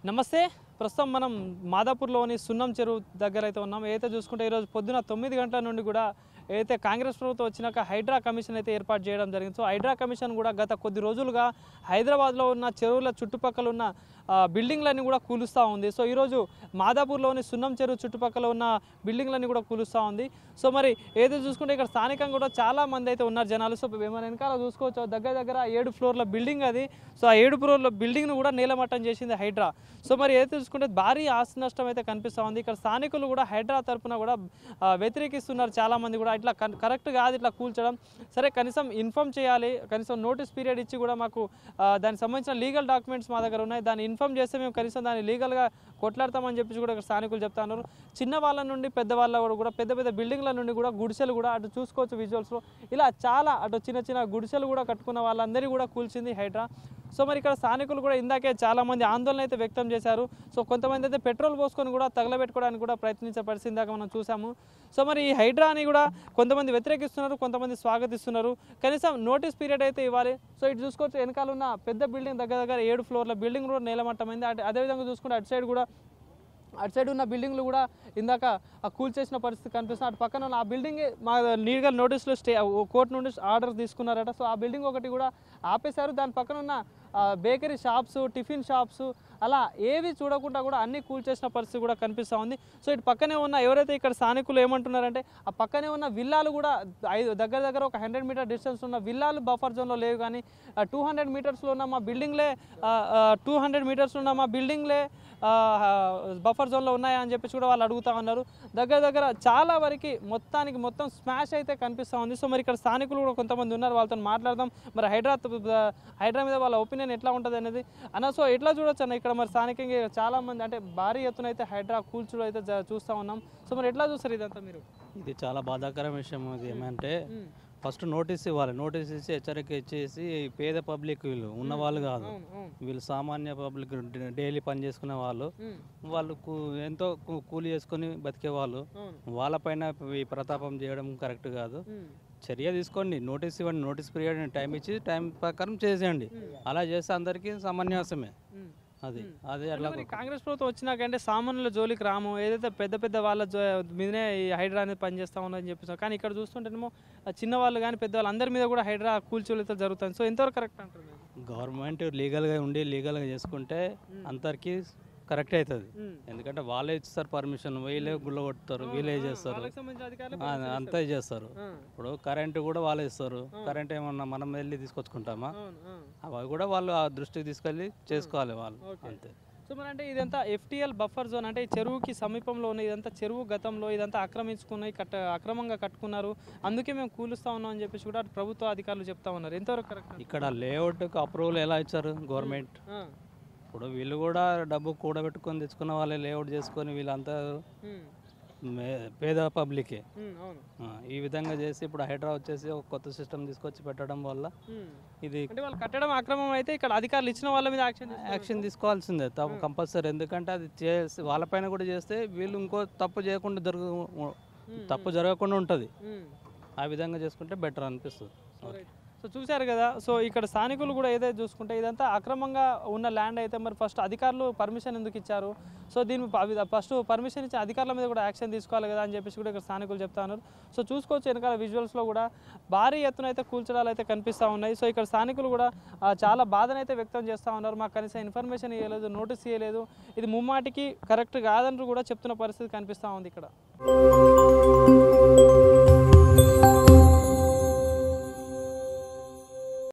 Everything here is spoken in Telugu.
నమస్తే ప్రస్తుతం మనం మాదాపూర్లోని సున్నం చెరువు దగ్గర అయితే ఉన్నాం. ఏదైతే చూసుకుంటే ఈరోజు పొద్దున 9 గంటల నుండి కూడా ఏదైతే కాంగ్రెస్ ప్రభుత్వం వచ్చినాక హైడ్రా కమిషన్ అయితే ఏర్పాటు చేయడం జరిగింది. సో హైడ్రా కమిషన్ కూడా గత కొద్ది రోజులుగా హైదరాబాద్లో ఉన్న చెరువుల చుట్టుపక్కల ఉన్న బిల్డింగ్లన్నీ కూడా కూలుస్తూ ఉంది. సో ఈరోజు మాదాపూర్లోని సున్నం చెరువు చుట్టుపక్కల ఉన్న బిల్డింగ్లన్నీ కూడా కూలుస్తూ ఉంది. సో మరి ఏదైతే చూసుకుంటే ఇక్కడ స్థానికంగా కూడా చాలా మంది అయితే ఉన్నారు జనాలు. సో మన వెనకాల చూసుకోవచ్చు దగ్గర 7 ఫ్లోర్ల బిల్డింగ్ అది. సో ఆ 7 ఫ్లోర్ల బిల్డింగ్ను కూడా నేలమట్టం చేసింది హైడ్రా. సో మరి ఏదైతే చూసుకుంటే భారీ ఆస్తి నష్టం అయితే కనిపిస్తూ ఉంది. ఇక్కడ స్థానికులు కూడా హైడ్రా తరఫున కూడా వ్యతిరేకిస్తున్నారు చాలామంది కూడా. ఇట్లా కరెక్ట్ కాదు ఇట్లా కూల్చడం. సరే కనీసం ఇన్ఫామ్ చేయాలి, కనీసం నోటీస్ పీరియడ్ ఇచ్చి కూడా మాకు దానికి సంబంధించిన లీగల్ డాక్యుమెంట్స్ మా దగ్గర ఉన్నాయి, దాన్ని ఇన్ఫామ్ చేస్తే మేము కనీసం దాన్ని లీగల్గా కొట్లాడతామని చెప్పి కూడా ఇక్కడ స్థానికులు చెప్తా ఉన్నారు. చిన్న వాళ్ళ నుండి పెద్ద వాళ్ళ కూడా పెద్ద పెద్ద బిల్డింగ్ల నుండి కూడా గుడిసెలు కూడా అటు చూసుకోవచ్చు విజువల్స్లో. ఇలా చాలా అటు చిన్న గుడిసెలు కూడా కట్టుకున్న వాళ్ళందరినీ కూడా కూల్చింది హైడ్రా. సో మరి ఇక్కడ స్థానికులు కూడా ఇందాకే చాలామంది ఆందోళన అయితే వ్యక్తం చేశారు. సో కొంతమంది అయితే పెట్రోల్ పోసుకొని కూడా తగలబెట్టుకోవడానికి కూడా ప్రయత్నించే పరిస్థితి ఇందాక మనం చూసాము. సో మరి ఈ హైడ్రాని కూడా కొంతమంది వ్యతిరేకిస్తున్నారు, కొంతమంది స్వాగతిస్తున్నారు. కనీసం నోటీస్ పీరియడ్ అయితే ఇవ్వాలి. సో ఇటు చూసుకోవచ్చు వెనకాల ఉన్న పెద్ద బిల్డింగ్ దగ్గర 7 ఫ్లోర్ల బిల్డింగ్ కూడా నేలమట్టమైంది. అదేవిధంగా చూసుకుంటే అటు సైడ్ ఉన్న బిల్డింగ్లు కూడా ఇందాక కూల్చేసిన పరిస్థితి కనిపిస్తుంది. అటు పక్కన ఉన్న ఆ బిల్డింగ్ మా లీగల్ నోటీసులు కోర్టు నుండి ఆర్డర్ తీసుకున్నారట. సో ఆ బిల్డింగ్ ఒకటి కూడా ఆపేశారు. దాని పక్కన ఉన్న బేకరీ షాప్స్, టిఫిన్ షాప్స్ అలా ఏవి చూడకుండా కూడా అన్నీ కూల్చేసిన పరిస్థితి కూడా కనిపిస్తూ ఉంది. సో ఇటు పక్కనే ఉన్న ఎవరైతే ఇక్కడ స్థానికులు ఏమంటున్నారంటే ఆ పక్కనే ఉన్న విల్లాలు కూడా దగ్గర ఒక 100 మీటర్ డిస్టెన్స్ ఉన్న విల్లాలు బఫర్ జోన్లో లేవు, కానీ 200 మీటర్స్లో ఉన్న మా బిల్డింగ్లే 200 మీటర్స్లో ఉన్న మా బిల్డింగ్లే బఫర్ జోన్లో ఉన్నాయా అని చెప్పేసి కూడా వాళ్ళు అడుగుతూ ఉన్నారు. దగ్గర చాలా వరకు మొత్తం స్మాష్ అయితే కనిపిస్తూ ఉంది. సో మరి ఇక్కడ స్థానికులు కూడా కొంతమంది ఉన్నారు, వాళ్ళతో మాట్లాడదాం. మరి హైడ్రా మీద వాళ్ళ ఒపీనియన్ ఎట్లా ఉంటుంది అనేది అన్న. సో ఎట్లా చూడొచ్చు అన్న, ఇక్కడ మరి స్థానికంగా చాలా మంది అంటే భారీ ఎత్తున అయితే హైడ్రా కూల్చుడు అయితే చూస్తూ ఉన్నాం. సో మరి ఎట్లా చూస్తారు ఇదంతా మీరు? ఇది చాలా బాధాకర విషయం. ఇది ఏమంటే ఫస్ట్ నోటీస్ ఇవ్వాలి, నోటీస్ ఇచ్చి హెచ్చరిక ఇచ్చేసి పేద పబ్లిక్ వీళ్ళు ఉన్నవాళ్ళు కాదు, వీళ్ళు సామాన్య పబ్లిక్ డైలీ పని చేసుకునే వాళ్ళు ఎంతో కూలి చేసుకొని బతికే వాళ్ళు, వాళ్ళపైన ఈ ప్రతాపం చేయడం కరెక్ట్ కాదు. చర్య తీసుకోండి, నోటీస్ ఇవ్వండి, నోటీస్ పీరియడ్ టైం ఇచ్చి టైం ప్రకారం చేసేయండి. అలా చేస్తే అందరికీ సమంజసమే. అదే అట్లా కాంగ్రెస్ ప్రభుత్వం వచ్చినాకంటే సామాన్యుల జోలికి రాము, ఏదైతే పెద్ద వాళ్ళ మీదనే ఈ హైడ్రా అనేది పనిచేస్తా ఉన్నదని చెప్పేసి. కానీ ఇక్కడ చూస్తుంటేనేమో చిన్నవాళ్ళు కానీ పెద్దవాళ్ళు అందరి మీద కూడా హైడ్రా కూల్చోలైతే జరుగుతుంది. సో ఎంతవరకు కరెక్ట్ అంటారు? గవర్నమెంట్ లీగల్గా ఉండి లీగల్గా చేసుకుంటే అందరికీ కరెక్ట్ అవుతుంది. ఎందుకంటే వాళ్ళే ఇస్తారు పర్మిషన్, వీళ్ళే గుళ్ళ కొడతారు, వీళ్ళే చేస్తారు, అంతా చేస్తారు. ఇప్పుడు కరెంటు కూడా వాళ్ళే ఇస్తారు. కరెంట్ ఏమన్నా మనం వెళ్ళి తీసుకొచ్చుకుంటామా? అవి కూడా వాళ్ళు ఆ దృష్టికి తీసుకెళ్ళి చేసుకోవాలి వాళ్ళు, అంతే. సో మరి అంటే ఇదంతా FTL బఫర్ జోన్ అంటే చెరువుకి సమీపంలో ఉన్న ఇదంతా చెరువు గతంలో ఇదంతా ఆక్రమించుకుని అక్రమంగా కట్టుకున్నారు, అందుకే మేము కూలుస్తా ఉన్నాం అని చెప్పేసి కూడా ప్రభుత్వ అధికారులు చెప్తా ఉన్నారు. ఎంతవరకు కరెక్ట్? ఇక్కడ లేఅవుట్కి అప్రూవల్ ఎలా ఇచ్చారు గవర్నమెంట్? ఇప్పుడు వీళ్ళు కూడా డబ్బు కూడబెట్టుకొని తెచ్చుకున్న వాళ్ళే లేఅవుట్ చేసుకొని వీళ్ళంతా పేద పబ్లికే. ఈ విధంగా చేసి ఇప్పుడు హైడ్రా వచ్చేసి ఒక కొత్త సిస్టమ్ తీసుకొచ్చి పెట్టడం వల్ల ఇది వాళ్ళు కట్టడం అక్రమం అయితే ఇక్కడ అధికారులు ఇచ్చిన వాళ్ళ మీద యాక్షన్ తీసుకోవాల్సిందే కంపల్సరీ. ఎందుకంటే అది చేసి వాళ్ళపైన కూడా చేస్తే వీళ్ళు ఇంకో తప్పు జరగకుండా ఉంటుంది. ఆ విధంగా చేసుకుంటే బెటర్ అనిపిస్తుంది. సో చూశారు కదా. సో ఇక్కడ స్థానికులు కూడా ఏదైతే చూసుకుంటే ఇదంతా అక్రమంగా ఉన్న ల్యాండ్ అయితే మరి ఫస్ట్ అధికారులు పర్మిషన్ ఎందుకు ఇచ్చారు? సో దీన్ని ఫస్ట్ పర్మిషన్ ఇచ్చిన అధికారుల మీద కూడా యాక్షన్ తీసుకోవాలి కదా అని చెప్పేసి కూడా ఇక్కడ స్థానికులు చెప్తా ఉన్నారు. సో చూసుకోవచ్చు వెనకాల విజువల్స్లో కూడా భారీ ఎత్తున అయితే కూల్చడాలు అయితే కనిపిస్తూ ఉన్నాయి. సో ఇక్కడ స్థానికులు కూడా చాలా బాధనైతే వ్యక్తం చేస్తూ ఉన్నారు. మాకు కనీసం ఇన్ఫర్మేషన్ ఇవ్వలేదు, నోటీస్ ఇవ్వలేదు, ఇది ముమ్మాటికి కరెక్ట్ కాదంటూ కూడా చెప్తున్న పరిస్థితి కనిపిస్తూ ఉంది ఇక్కడ.